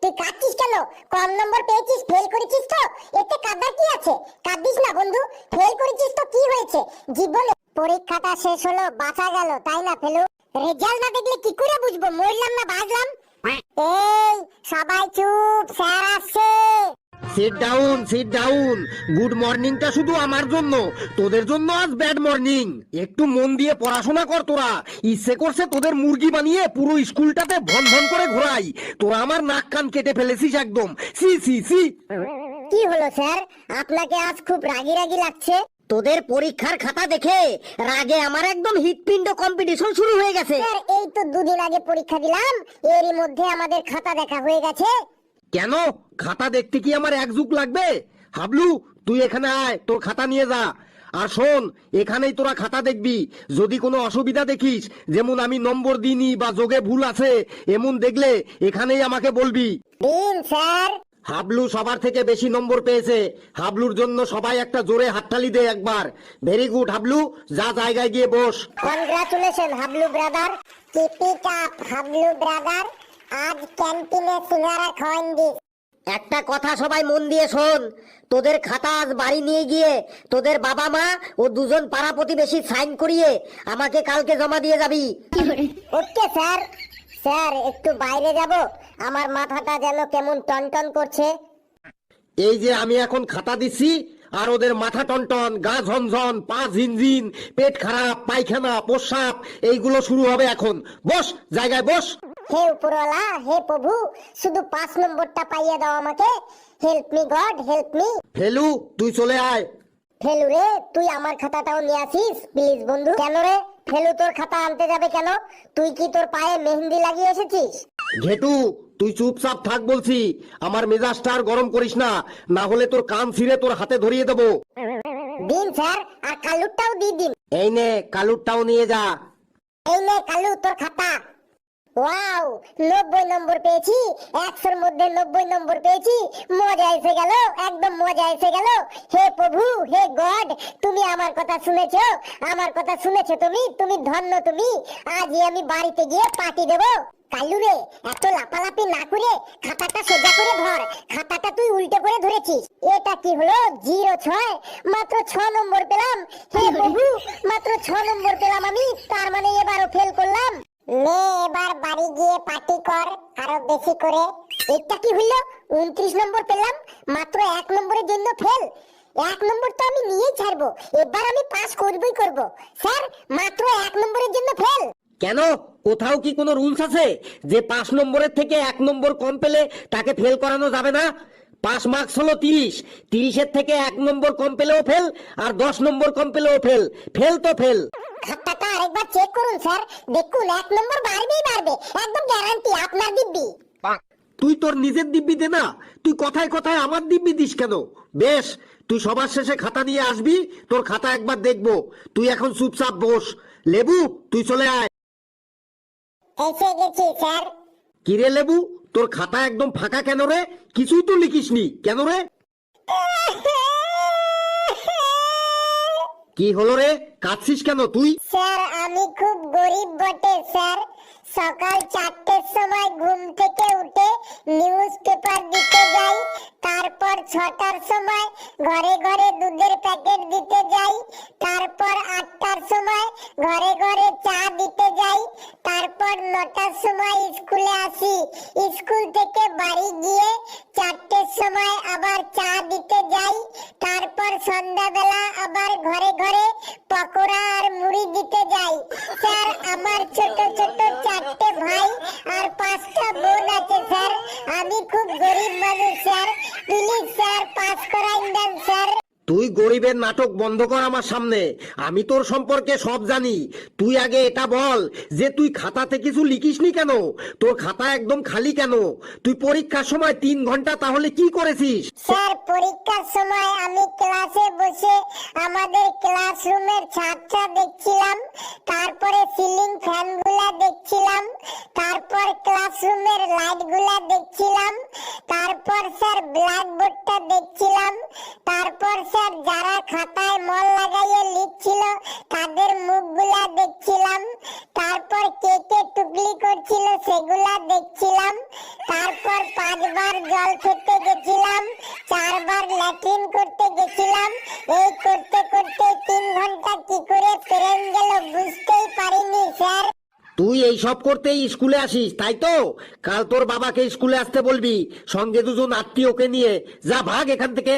তুই কাঁদছিস কেন? কম নম্বর পেয়েছিস, ফেল করেছিস তো? এতে কাঁদার কি আছে? কাঁদিস না বন্ধু, ফেল করেছিস তো কি হয়েছে? জীবনে পরীক্ষাটা শেষ হলো, বাঁচা গেল, তাই না ফেলু? রেজাল্ট না দেখলে কি করে বুঝবো মরলাম না বাঁচলাম? এই সবাই চুপ, স্যার আসছে। Sit down, sit down. Good মর্নিংটা শুধু আমার জন্য, তোদের জন্য আজ ব্যাড মর্নিং। একটু মন দিয়ে পড়াশোনা কর তোরা। ইচ্ছে করছে তোদের মুরগি বানিয়ে পুরো স্কুলটাতে ভন ভন করে ঘোরাই। তোরা আমার নাক কান কেটে ফেলেছিস একদম। সি সি সি। কি হলো স্যার, আপনাকে আজ খুব রাগী রাগী লাগছে? তোদের পরীক্ষার খাতা দেখে রাগে আমার একদম হৃৎপিণ্ড কম্পিটিশন শুরু হয়ে গেছে। স্যার এই তো দুদিন আগে পরীক্ষা দিলাম, এরই মধ্যে আমাদের খাতা দেখা হয়ে গেছে। কেন, খাতা দেখতে কি আমার এক যুগ লাগবে? হাবলু, তুই এখানে আয়, তোর খাতা নিয়ে যা। আর শোন, এখানেই তোরা খাতা দেখবি। যদি কোনো অসুবিধা দেখিস, যেমন আমি নম্বর দিইনি বা যোগে ভুল আছে, এমন দেখলে এখানেই আমাকে বলবি। দিন স্যার। হাবলু সবার থেকে বেশি নম্বর পেয়েছে। হাবলুর জন্য সবাই একটা জোরে হাততালি দে একবার। ভেরি গুড হাবলু, যা জায়গায় গিয়ে বস। Congratulation Hablu brother, keep it up Hablu brother. আজ ক্যান্টিনে সিঙ্গারা খাওয়ান দিস। একটা কথা সবাই মন দিয়ে শোন, তোদের খাতা আজ বাড়ি নিয়ে গিয়ে তোদের বাবা মা ও দুজন পাড়া প্রতিবেশী সাইন করিয়ে আমাকে কালকে জমা দিয়ে যাবি। Okay sir. স্যার একটু বাইরে যাব, আমার মাথাটা যেন কেমন টনটন করছে। এই যে আমি এখন খাতা দিচ্ছি, আর ওদের মাথা টনটন, গা ঝনঝন, পা ঝিনঝিন, পেট খারাপ, পায়খানা, প্রস্রাব এইগুলো শুরু হবে এখন। বস, জায়গায় বস। হে উপরওয়ালা, হে প্রভু, শুধু 5 নম্বরটা পাইয়ে দাও আমাকে। Help me god, help me. Felu, তুই চলে আয়। ফেলু রে, তুই আমার খাতাটাও নিয়ে আসিস প্লিজ বন্ধু। কেন রে ফেলু, তোর খাতা আনতে যাবে কেন? তুই কি তোর পায়ে মেহেন্দি লাগিয়ে এসেছিস? ঘেটু, তুই চুপচাপ থাক বলছি। আমার মেজাজটা আর গরম করিস না, না হলে তোর কান ছিঁড়ে তোর হাতে ধরিয়ে দেবো। দিন স্যার, আর কালুরটাও দিয়ে দিন। এই নে, কালুরটাও নিয়ে যা। এই নে কালু, তোর খাতা। ওয়াও, 90 নম্বর পেয়েছি, 100-র মধ্যে 90 নম্বর পেয়েছি। মজা এসে গেল, একদম মজা এসে গেল। হে প্রভু, হে গড, তুমি আমার কথা শুনেছো, আমার কথা শুনেছো তুমি, তুমি ধন্য তুমি। আজই আমি বাড়িতে গিয়ে পার্টি দেবো। কালু রে, এত লাপালাপি না করে খাতাটা সোজা করে ধর। খাতাটা তুই উল্টো করে ধরেছিস। এটা কি হলো? 06, মাত্র 6 নম্বর পেলাম। হে প্রভু, মাত্র 6 নম্বর পেলাম আমি, তার মানে এবারও ফেল করলাম। নে এবার বাড়ি গিয়ে পার্টি কর আরো বেশি করে। এটা কি হইল? 29 নম্বর পেলাম, মাত্র 1 নম্বরের জন্য ফেল। 1 নম্বর তো আমি নিয়েই ছাড়বো, এবার আমি পাস করবই করব। স্যার মাত্র 1 নম্বরের জন্য ফেল। কেন, কোথাও কি কোনো রুলস আছে যে 5 নম্বরের থেকে 1 নম্বর কম পেলে তাকে ফেল করানো যাবে না? 5 মার্কস হলো 30, 30-এর থেকে 1 নম্বর কম পেলেও ফেল, আর 10 নম্বর কম পেলেও ফেল। ফেল তো ফেল। খাতাটা আরেকবার চেক করুন স্যার, দেখুন 1 নম্বর বাড়বেই বাড়বে, একদম গ্যারান্টি আপনার দিব্যি। তুই তোর নিজের দিব্যি দে না, তুই কথায় কথায় আমার দিব্যি দিস কেন? বেশ, তুই সবার শেষে খাতা নিয়ে আসবি, তোর খাতা একবার দেখবো। তুই এখন চুপচাপ বস। লেবু, তুই চলে আয়। এসে গেছি স্যার। কিরে লেবু, তোর খাতা একদম ফাঁকা কেন রে? কিছুই তো লিখিসনি কেন রে? কি হলো রে, কাঁদছিস কেন তুই? স্যার আমি খুব গরিব বটে স্যার। সকাল 4টের সময় ঘুম থেকে উঠে নিউজ পেপার দিতে যাই, তারপর 6টার সময় ঘরে ঘরে দুধের প্যাকেট দিতে যাই, তারপর 8টার সময় ঘরে ঘরে চা দিতে যাই, তারপর 9টার সময় স্কুলে আসি, স্কুল থেকে বাড়ি গিয়ে 4টের সময় আবার চা দিতে যাই, তারপর সন্ধ্যাবেলা আবার ঘরে ঘরে পকোড়া আর মুড়ি দিতে যাই। স্যার আমার ছোট ছোট 4টে ভাই আর 5টা বোন আছে স্যার। আমি খুব গরিব মানুষ স্যার, প্লিজ স্যার পাস করাই দেন স্যার। তুই গরিবের নাটক বন্ধ কর আমার সামনে। আমি তোর সম্পর্কে সব জানি। তুই আগে এটা বল যে তুই খাতাতে কিছু লিখিসনি কেন? তোর খাতা একদম খালি কেন? তুই পরীক্ষার সময় 3 ঘন্টা তাহলে কি করেছিস? স্যার পরীক্ষার সময় আমি ক্লাসে বসে আমাদের ক্লাসরুমের ছাদটা দেখছিলাম, তারপরে সিলিং ফ্যানগুলা দেখছিলাম, তারপর ক্লাসরুমের লাইটগুলা দেখছিলাম, তারপর স্যার ব্ল্যাকবোর্ডটা দেখছিলাম, তারপর স্যার যারা খাতায় মন লাগাইয়ে লিখছিল তাদের মুখগুলা দেখছিলাম, তারপর কে কে টুকলি করছিল সেগুলা দেখছিলাম, তারপর 5বার তুই এই সব করতেই স্কুলে আসিস তাই তো? কাল তোর বাবাকে স্কুলে আসতে বলবি, সঙ্গে দুজন আত্মীয়কে নিয়ে। যা ভাগ এখান থেকে।